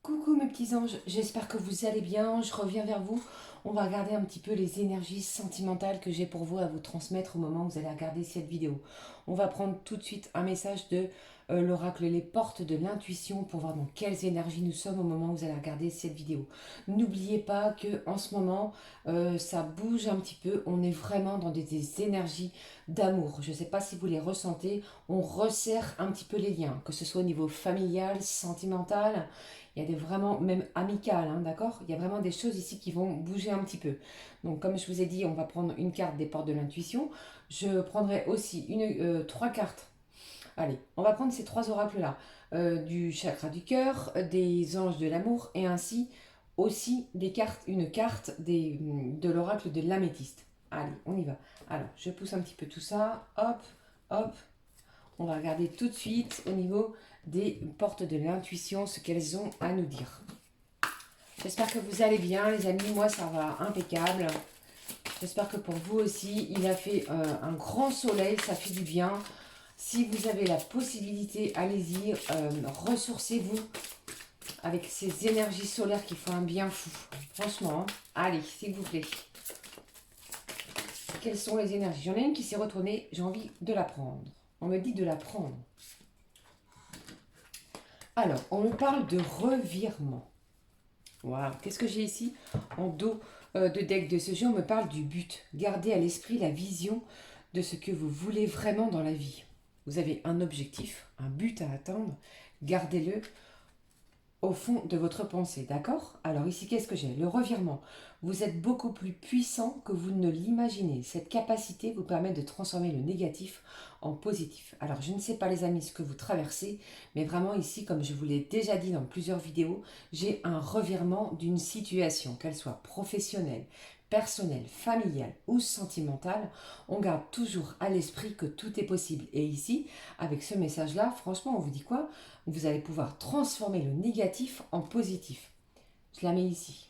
Coucou mes petits anges, j'espère que vous allez bien, je reviens vers vous. On va regarder un petit peu les énergies sentimentales que j'ai pour vous à vous transmettre au moment où vous allez regarder cette vidéo. On va prendre tout de suite un message de l'oracle, les portes de l'intuition pour voir dans quelles énergies nous sommes au moment où vous allez regarder cette vidéo. N'oubliez pas que en ce moment, ça bouge un petit peu, on est vraiment dans des énergies d'amour. Je ne sais pas si vous les ressentez, on resserre un petit peu les liens, que ce soit au niveau familial, sentimental. Il y a des vraiment, même amicales, hein, d'accord? Il y a vraiment des choses ici qui vont bouger un petit peu. Donc, comme je vous ai dit, on va prendre une carte des portes de l'intuition. Je prendrai aussi trois cartes. Allez, on va prendre ces trois oracles-là. Du chakra du cœur, des anges de l'amour et ainsi aussi des cartes, une carte de l'oracle de l'améthyste. Allez, on y va. Alors, je pousse un petit peu tout ça. Hop, hop. On va regarder tout de suite au niveau des portes de l'intuition ce qu'elles ont à nous dire. J'espère que vous allez bien les amis, moi ça va impeccable. J'espère que pour vous aussi, il a fait un grand soleil, ça fait du bien. Si vous avez la possibilité, allez-y, ressourcez-vous avec ces énergies solaires qui font un bien fou. Franchement, hein. Allez, s'il vous plaît. Quelles sont les énergies? J'en ai une qui s'est retournée, j'ai envie de la prendre. On me dit de la prendre. Alors, on me parle de revirement. Voilà. Qu'est-ce que j'ai ici? En dos de deck de ce jeu, on me parle du but. Gardez à l'esprit la vision de ce que vous voulez vraiment dans la vie. Vous avez un objectif, un but à atteindre. Gardez-le au fond de votre pensée, d'accord? Alors ici, qu'est-ce que j'ai? Le revirement. Vous êtes beaucoup plus puissant que vous ne l'imaginez. Cette capacité vous permet de transformer le négatif en positif. Alors je ne sais pas les amis ce que vous traversez, mais vraiment ici, comme je vous l'ai déjà dit dans plusieurs vidéos, j'ai un revirement d'une situation, qu'elle soit professionnelle, personnelle, familiale ou sentimentale. On garde toujours à l'esprit que tout est possible. Et ici, avec ce message-là, franchement, on vous dit quoi? Vous allez pouvoir transformer le négatif en positif. Je la mets ici.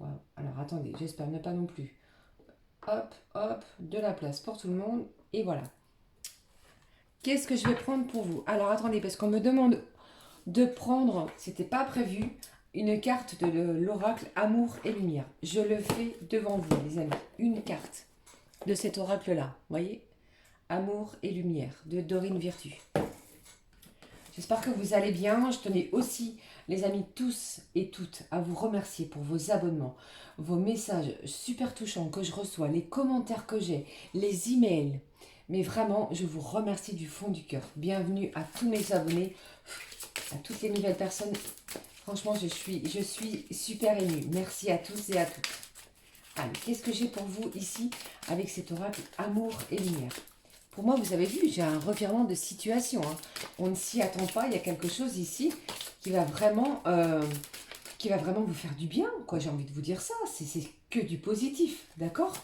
Wow. Alors attendez, j'espère ne pas non plus. Hop, hop, de la place pour tout le monde. Et voilà. Qu'est-ce que je vais prendre pour vous? Alors attendez, parce qu'on me demande de prendre, c'était pas prévu, une carte de l'oracle Amour et Lumière. Je le fais devant vous, les amis. Une carte de cet oracle-là. Voyez? Amour et Lumière de Dorine Virtue. J'espère que vous allez bien. Je tenais aussi, les amis, tous et toutes, à vous remercier pour vos abonnements, vos messages super touchants que je reçois, les commentaires que j'ai, les emails. Mais vraiment, je vous remercie du fond du cœur. Bienvenue à tous mes abonnés, à toutes les nouvelles personnes. Franchement, je suis super émue. Merci à tous et à toutes. Allez, qu'est-ce que j'ai pour vous ici avec cet oracle Amour et Lumière? Pour moi, vous avez vu, j'ai un revirement de situation. Hein. On ne s'y attend pas. Il y a quelque chose ici qui va vraiment vous faire du bien. Quoi, j'ai envie de vous dire ça. C'est que du positif. D'accord?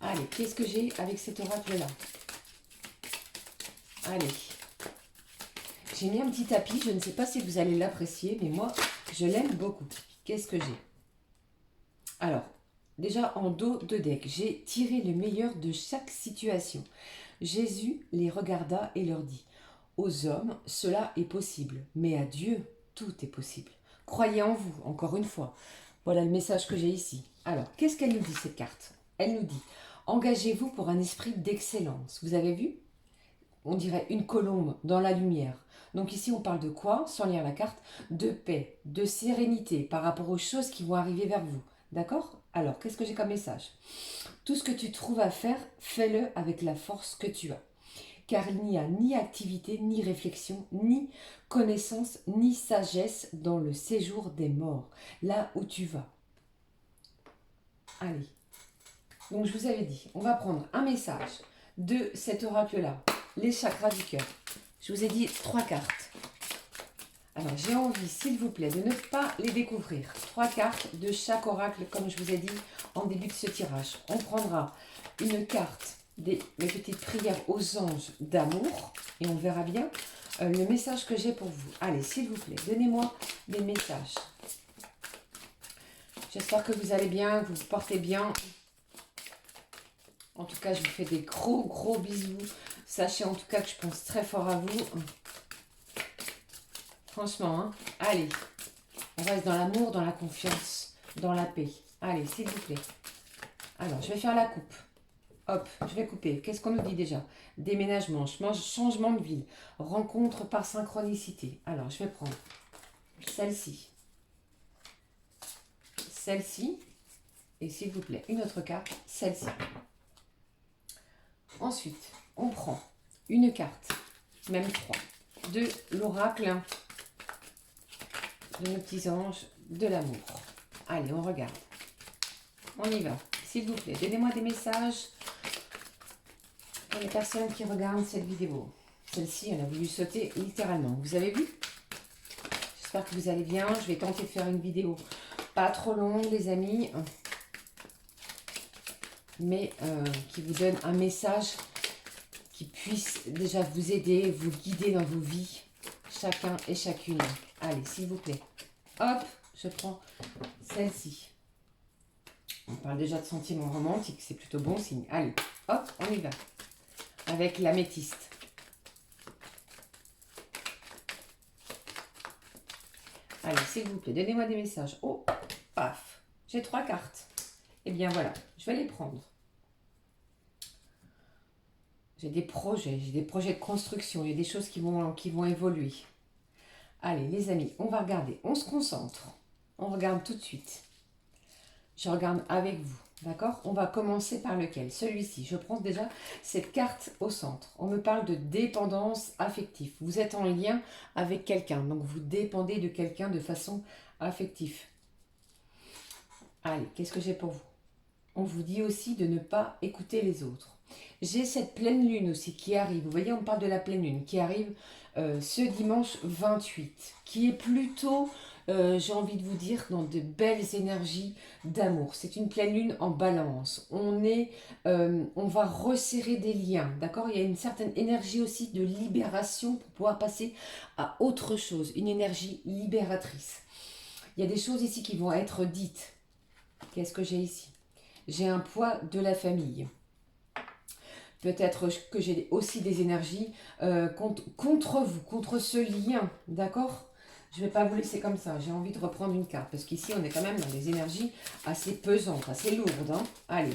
Allez, qu'est-ce que j'ai avec cet oracle-là? Allez. J'ai mis un petit tapis. Je ne sais pas si vous allez l'apprécier, mais moi, je l'aime beaucoup. Qu'est-ce que j'ai? Alors, déjà en dos de deck, j'ai tiré le meilleur de chaque situation. Jésus les regarda et leur dit: aux hommes, cela est possible, mais à Dieu, tout est possible. Croyez en vous, encore une fois. Voilà le message que j'ai ici. Alors, qu'est-ce qu'elle nous dit, cette carte? Elle nous dit: engagez-vous pour un esprit d'excellence. Vous avez vu? On dirait une colombe dans la lumière. Donc ici, on parle de quoi, sans lire la carte? De paix, de sérénité par rapport aux choses qui vont arriver vers vous. D'accord? Alors, qu'est-ce que j'ai comme message? Tout ce que tu trouves à faire, fais-le avec la force que tu as. Car il n'y a ni activité, ni réflexion, ni connaissance, ni sagesse dans le séjour des morts, là où tu vas. Allez. Donc je vous avais dit, on va prendre un message de cet oracle-là, les chakras du cœur. Je vous ai dit 3 cartes. Alors j'ai envie, s'il vous plaît, de ne pas les découvrir. 3 cartes de chaque oracle, comme je vous ai dit en début de ce tirage. On prendra une carte mes petites prières aux anges d'amour et on verra bien le message que j'ai pour vous. Allez, s'il vous plaît, donnez-moi des messages. J'espère que vous allez bien, que vous vous portez bien. En tout cas, je vous fais des gros bisous. Sachez en tout cas que je pense très fort à vous. franchement. Hein. Allez, on reste dans l'amour, dans la confiance, dans la paix. Allez, s'il vous plaît. Alors, je vais faire la coupe. Hop, je vais couper. Qu'est-ce qu'on nous dit déjà? Déménagement, changement de ville, rencontre par synchronicité. Alors, je vais prendre celle-ci. Celle-ci. Et s'il vous plaît, une autre carte, celle-ci. Ensuite, on prend une carte, même 3, de l'oracle de nos petits anges de l'amour. Allez, on regarde. On y va. S'il vous plaît, donnez-moi des messages pour les personnes qui regardent cette vidéo. Celle-ci, elle a voulu sauter littéralement. Vous avez vu? J'espère que vous allez bien. Je vais tenter de faire une vidéo pas trop longue, les amis, mais qui vous donne un message qui puisse déjà vous aider, vous guider dans vos vies, chacun et chacune. Allez, s'il vous plaît. Hop, je prends celle-ci. On parle déjà de sentiments romantiques, c'est plutôt bon signe. Allez, hop, on y va. Avec l'améthyste. Allez, s'il vous plaît, donnez-moi des messages. Oh, paf, j'ai 3 cartes. Eh bien voilà, je vais les prendre. J'ai des projets de construction, il y a des choses qui vont évoluer. Allez, les amis, on va regarder, on se concentre. On regarde tout de suite. Je regarde avec vous, d'accord? On va commencer par lequel? Celui-ci. Je prends déjà cette carte au centre. On me parle de dépendance affective. Vous êtes en lien avec quelqu'un, donc vous dépendez de quelqu'un de façon affective. Allez, qu'est-ce que j'ai pour vous? On vous dit aussi de ne pas écouter les autres. J'ai cette pleine lune aussi qui arrive. Vous voyez, on parle de la pleine lune qui arrive ce dimanche 28, qui est plutôt, j'ai envie de vous dire, dans de belles énergies d'amour. C'est une pleine lune en balance. On va resserrer des liens, d'accord? Il y a une certaine énergie aussi de libération pour pouvoir passer à autre chose, une énergie libératrice. Il y a des choses ici qui vont être dites. Qu'est-ce que j'ai ici? J'ai un poids de la famille. Peut-être que j'ai aussi des énergies contre vous, contre ce lien, d'accord? Je ne vais pas vous laisser comme ça, j'ai envie de reprendre une carte, parce qu'ici on est quand même dans des énergies assez pesantes, assez lourdes. Hein. Allez,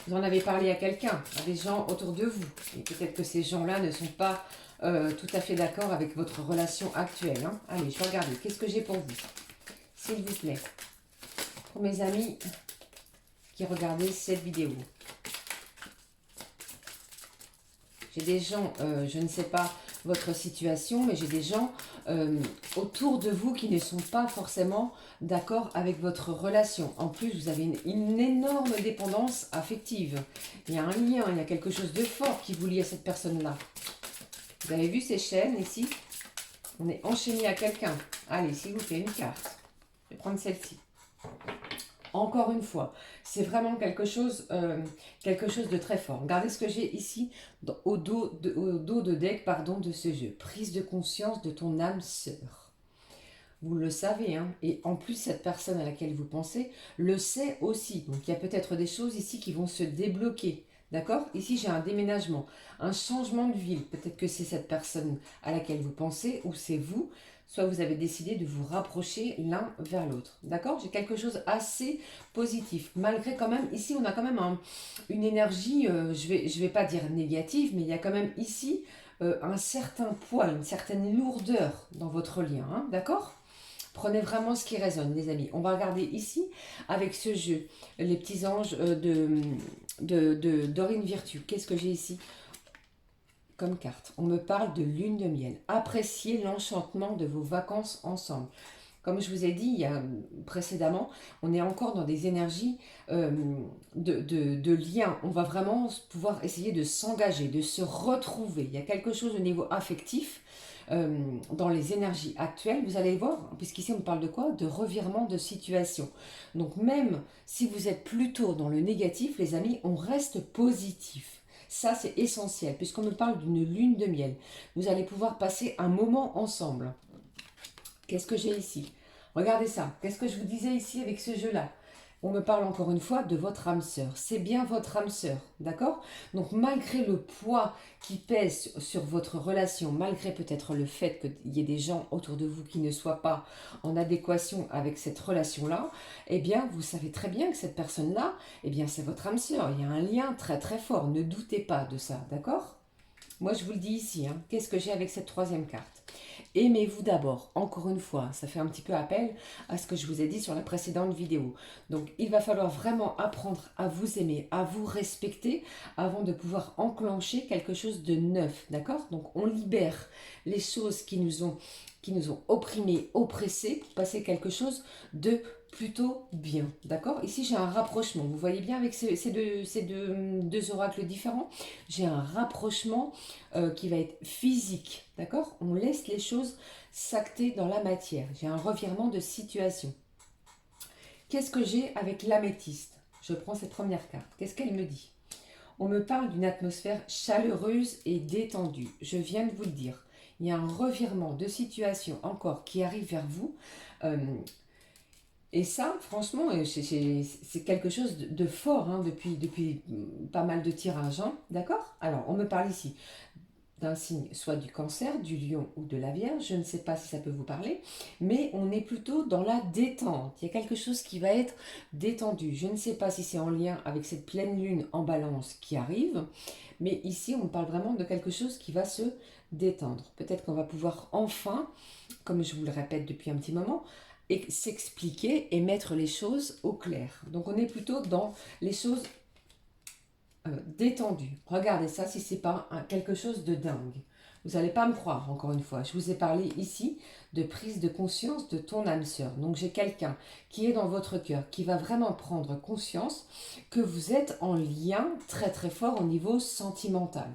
vous en avez parlé à quelqu'un, à des gens autour de vous, et peut-être que ces gens-là ne sont pas tout à fait d'accord avec votre relation actuelle. Hein. Allez, je vais regarder, qu'est-ce que j'ai pour vous? S'il vous plaît, pour mes amis qui regardaient cette vidéo. J'ai des gens, je ne sais pas votre situation, mais j'ai des gens autour de vous qui ne sont pas forcément d'accord avec votre relation. En plus, vous avez une énorme dépendance affective. Il y a un lien, il y a quelque chose de fort qui vous lie à cette personne-là. Vous avez vu ces chaînes ici? On est enchaîné à quelqu'un. Allez, s'il vous plaît, une carte. Je vais prendre celle-ci. Encore une fois, c'est vraiment quelque chose de très fort. Regardez ce que j'ai ici au dos de deck de ce jeu. Prise de conscience de ton âme sœur. Vous le savez, hein, et en plus, cette personne à laquelle vous pensez le sait aussi. Donc, il y a peut-être des choses ici qui vont se débloquer. D'accord? Ici, j'ai un déménagement, un changement de ville. Peut-être que c'est cette personne à laquelle vous pensez ou c'est vous. Soit vous avez décidé de vous rapprocher l'un vers l'autre. D'accord? J'ai quelque chose assez positif. Malgré quand même, ici on a quand même une énergie, je vais pas dire négative, mais il y a quand même ici un certain poids, une certaine lourdeur dans votre lien. Hein? D'accord? Prenez vraiment ce qui résonne, les amis. On va regarder ici, avec ce jeu, les petits anges Dorine Virtue. Qu'est-ce que j'ai ici comme carte? On me parle de lune de miel. Appréciez l'enchantement de vos vacances ensemble. Comme je vous ai dit précédemment, on est encore dans des énergies de lien. On va vraiment pouvoir essayer de s'engager, de se retrouver. Il y a quelque chose au niveau affectif dans les énergies actuelles. Vous allez voir, puisqu'ici on parle de quoi? De revirement de situation. Donc même si vous êtes plutôt dans le négatif, les amis, on reste positif. Ça, c'est essentiel, puisqu'on me parle d'une lune de miel. Vous allez pouvoir passer un moment ensemble. Qu'est-ce que j'ai ici? Regardez ça. Qu'est-ce que je vous disais ici avec ce jeu-là? on me parle encore une fois de votre âme sœur. C'est bien votre âme sœur, d'accord? Donc malgré le poids qui pèse sur votre relation, malgré peut-être le fait qu'il y ait des gens autour de vous qui ne soient pas en adéquation avec cette relation-là, eh bien vous savez très bien que cette personne-là, eh bien c'est votre âme sœur. Il y a un lien très très fort, ne doutez pas de ça, d'accord? Moi je vous le dis ici, hein. Qu'est-ce que j'ai avec cette troisième carte? Aimez-vous d'abord. Encore une fois, ça fait un petit peu appel à ce que je vous ai dit sur la précédente vidéo. Donc, il va falloir vraiment apprendre à vous aimer, à vous respecter avant de pouvoir enclencher quelque chose de neuf. D'accord? Donc, on libère les choses qui nous ont opprimés, oppressés, pour passer quelque chose de plutôt bien. D'accord? Ici, j'ai un rapprochement. Vous voyez bien avec ces deux oracles différents, j'ai un rapprochement qui va être physique, d'accord? On laisse les choses s'acter dans la matière. J'ai un revirement de situation. Qu'est-ce que j'ai avec l'améthyste? Je prends cette première carte. Qu'est-ce qu'elle me dit? On me parle d'une atmosphère chaleureuse et détendue. Je viens de vous le dire. Il y a un revirement de situation encore qui arrive vers vous. Et ça, franchement, c'est quelque chose de fort hein, depuis pas mal de tirages. Hein, d'accord? Alors, on me parle ici d'un signe, soit du Cancer, du Lion ou de la Vierge. Je ne sais pas si ça peut vous parler, mais on est plutôt dans la détente. Il y a quelque chose qui va être détendu. Je ne sais pas si c'est en lien avec cette pleine lune en balance qui arrive, mais ici, on parle vraiment de quelque chose qui va se détendre. Peut-être qu'on va pouvoir enfin, comme je vous le répète depuis un petit moment, et s'expliquer et mettre les choses au clair. Donc on est plutôt dans les choses détendues. Regardez ça si c'est pas quelque chose de dingue. Vous n'allez pas me croire, encore une fois. Je vous ai parlé ici de prise de conscience de ton âme sœur. Donc j'ai quelqu'un qui est dans votre cœur, qui va vraiment prendre conscience que vous êtes en lien très très fort au niveau sentimental.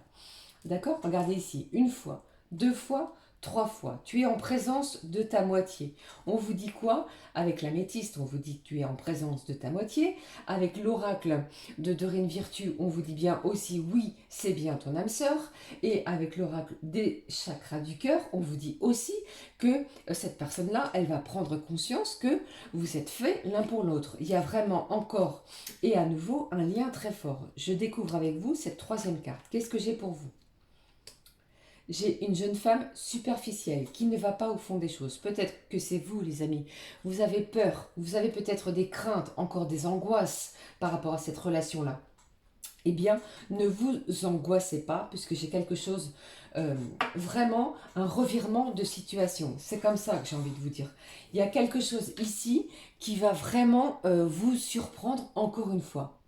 D'accord? Regardez ici, une fois, deux fois, trois fois. Tu es en présence de ta moitié. On vous dit quoi? Avec l'améthyste, on vous dit que tu es en présence de ta moitié. Avec l'oracle de Dorine Virtue, on vous dit bien aussi oui, c'est bien ton âme sœur. Et avec l'oracle des chakras du cœur, on vous dit aussi que cette personne-là, elle va prendre conscience que vous êtes faits l'un pour l'autre. Il y a vraiment encore et à nouveau un lien très fort. Je découvre avec vous cette troisième carte. Qu'est-ce que j'ai pour vous? J'ai une jeune femme superficielle qui ne va pas au fond des choses. Peut-être que c'est vous, les amis. Vous avez peur, vous avez peut-être des craintes, encore des angoisses par rapport à cette relation-là. Eh bien, ne vous angoissez pas, puisque j'ai quelque chose, vraiment un revirement de situation. C'est comme ça que j'ai envie de vous dire. Il y a quelque chose ici qui va vraiment vous surprendre encore une fois.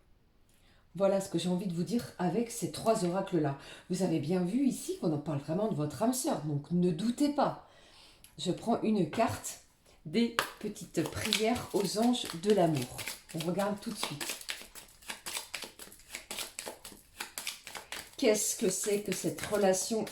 Voilà ce que j'ai envie de vous dire avec ces trois oracles-là. Vous avez bien vu ici qu'on en parle vraiment de votre âme sœur, donc ne doutez pas. Je prends une carte des petites prières aux anges de l'amour. On regarde tout de suite. Qu'est-ce que c'est que cette relation?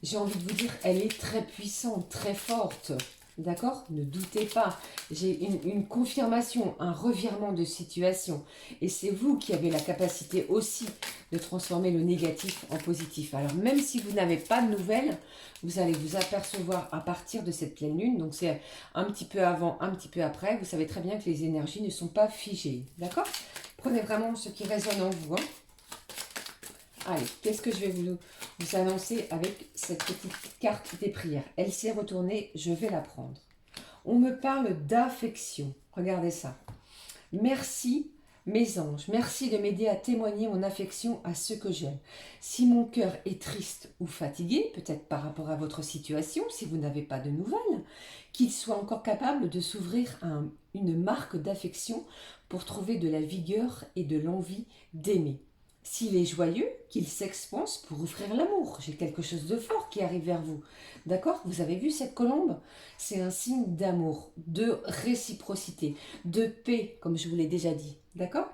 J'ai envie de vous dire, elle est très puissante, très forte. D'accord? Ne doutez pas. J'ai une confirmation, un revirement de situation. Et c'est vous qui avez la capacité aussi de transformer le négatif en positif. Alors même si vous n'avez pas de nouvelles, vous allez vous apercevoir à partir de cette pleine lune. Donc c'est un petit peu avant, un petit peu après. Vous savez très bien que les énergies ne sont pas figées. D'accord? Prenez vraiment ce qui résonne en vous. Hein. Allez, qu'est-ce que je vais vous annoncer avec cette petite carte des prières? Elle s'est retournée, je vais la prendre. On me parle d'affection. Regardez ça. Merci, mes anges. Merci de m'aider à témoigner mon affection à ceux que j'aime. Si mon cœur est triste ou fatigué, peut-être par rapport à votre situation, si vous n'avez pas de nouvelles, qu'il soit encore capable de s'ouvrir à une marque d'affection pour trouver de la vigueur et de l'envie d'aimer. S'il est joyeux, qu'il s'expanse pour offrir l'amour. J'ai quelque chose de fort qui arrive vers vous. D'accord? Vous avez vu cette colombe? C'est un signe d'amour, de réciprocité, de paix, comme je vous l'ai déjà dit. D'accord?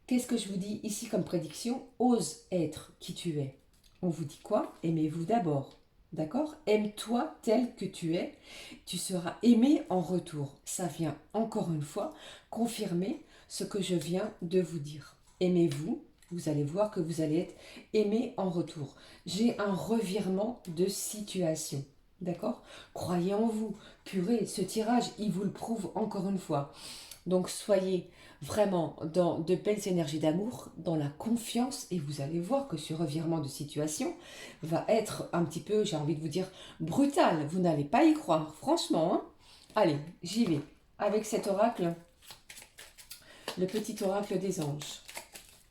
Qu'est-ce que je vous dis ici comme prédiction? Ose être qui tu es. On vous dit quoi? Aimez-vous d'abord. D'accord? Aime-toi tel que tu es. Tu seras aimé en retour. Ça vient encore une fois confirmer ce que je viens de vous dire. Aimez-vous. Vous allez voir que vous allez être aimé en retour. J'ai un revirement de situation. D'accord? Croyez en vous. Purée, ce tirage, il vous le prouve encore une fois. Donc soyez vraiment dans de belles énergies d'amour, dans la confiance, et vous allez voir que ce revirement de situation va être un petit peu, j'ai envie de vous dire, brutal. Vous n'allez pas y croire, franchement, hein. Allez, j'y vais. Avec cet oracle, le petit oracle des anges.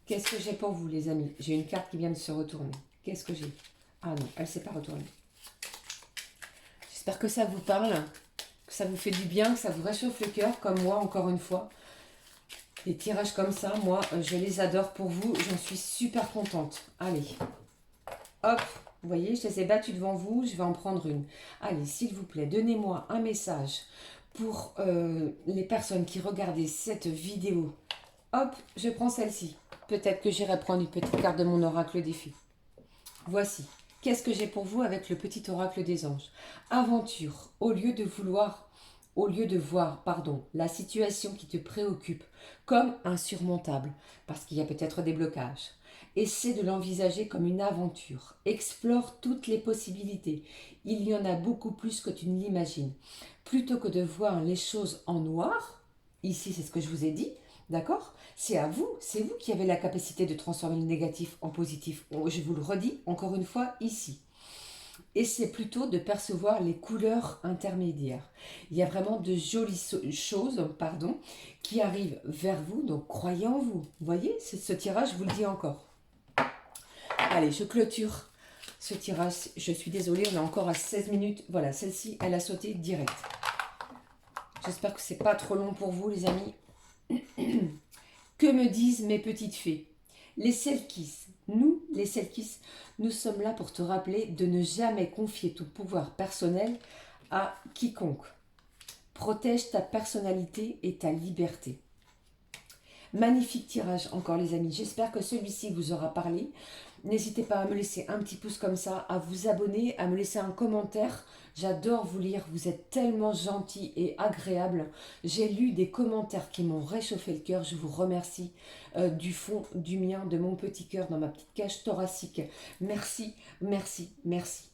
Qu'est-ce que j'ai pour vous, les amis? J'ai une carte qui vient de se retourner. Qu'est-ce que j'ai? Ah non, elle ne s'est pas retournée. J'espère que ça vous parle, que ça vous fait du bien, que ça vous réchauffe le cœur, comme moi, encore une fois. Des tirages comme ça, moi, je les adore pour vous. J'en suis super contente. Allez, hop, vous voyez, je les ai battus devant vous. Je vais en prendre une. Allez, s'il vous plaît, donnez-moi un message pour les personnes qui regardaient cette vidéo. Hop, je prends celle-ci. Peut-être que j'irai prendre une petite carte de mon oracle des fées. Voici. Qu'est-ce que j'ai pour vous avec le petit oracle des anges? Aventure. Au lieu de voir, la situation qui te préoccupe comme insurmontable, parce qu'il y a peut-être des blocages, essaie de l'envisager comme une aventure. Explore toutes les possibilités. Il y en a beaucoup plus que tu ne l'imagines. Plutôt que de voir les choses en noir, ici c'est ce que je vous ai dit, d'accord? C'est vous qui avez la capacité de transformer le négatif en positif. Je vous le redis encore une fois ici. Et c'est plutôt de percevoir les couleurs intermédiaires. Il y a vraiment de jolies choses qui arrivent vers vous, donc croyez en vous. Vous voyez, ce tirage, je vous le dis encore. Allez, je clôture ce tirage. Je suis désolée, on est encore à 16 minutes. Voilà, celle-ci, elle a sauté direct. J'espère que c'est pas trop long pour vous, les amis. Que me disent mes petites fées? Les Selkis, les Selkis, nous sommes là pour te rappeler de ne jamais confier ton pouvoir personnel à quiconque. Protège ta personnalité et ta liberté. Magnifique tirage encore, les amis. J'espère que celui-ci vous aura parlé. N'hésitez pas à me laisser un petit pouce comme ça, à vous abonner, à me laisser un commentaire. J'adore vous lire, vous êtes tellement gentils et agréables. J'ai lu des commentaires qui m'ont réchauffé le cœur. Je vous remercie du fond du mien, de mon petit cœur, dans ma petite cage thoracique. Merci, merci, merci.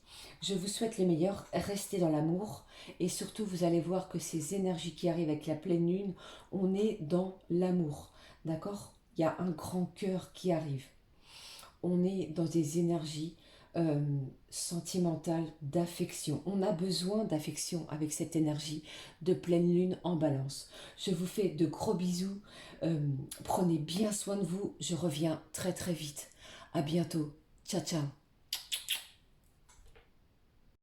Je vous souhaite les meilleurs. Restez dans l'amour. Et surtout, vous allez voir que ces énergies qui arrivent avec la pleine lune, on est dans l'amour. D'accord? Il y a un grand cœur qui arrive. On est dans des énergies sentimentales, d'affection. On a besoin d'affection avec cette énergie de pleine lune en balance. Je vous fais de gros bisous. Prenez bien soin de vous. Je reviens très très vite. À bientôt. Ciao, ciao.